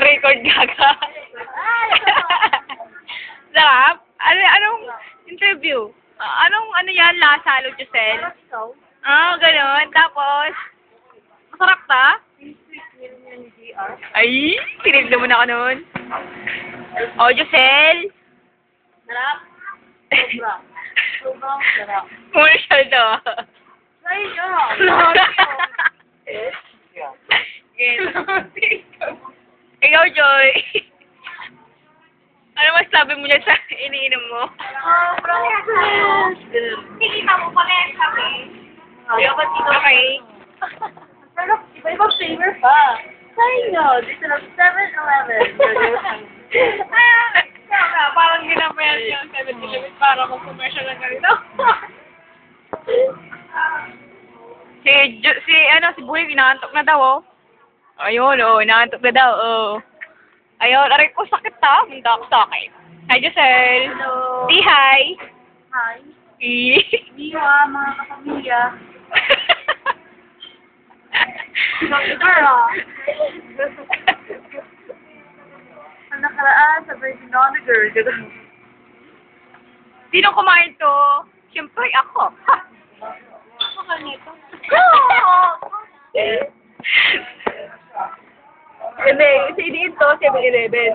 Record gaga. Sarap? Anong interview? Anong ano yan? Lasa, Lucicel? Ah, ganun. Tapos, masarap ta? Ay, tinignan mo na ako nun. Oh, Giselle. Sarap. Sobra. Sobrang sarap. Commercial to. Try nyo. Ikaw, Joy. Ano masabi mo dyan sa iniinom mo? Sobrang sarap. Nakikita mo pa rin sabi. Okay. Sarap. Iba-ibang flavor pa. Try nyo. Dito lang 7-Eleven. Parang ginapayan yung 7-Eleven para mag-commercial lang ganito. si Buhay, inaantok na daw, oh. Ayun, oh, inaantok na daw, oh. Ayun, aray ko, sakit ta. Munta ako sa akin. Hi, Giselle. Hello. Say hi. Hi. Miwa, mga kapamilya. Girl. Ang nakaraan sa Virgin Vinegar. Sino kumain to? Siyempre, ako. Ha! Ako ka nito. Hindi, kasi iniin to, 7-Eleven.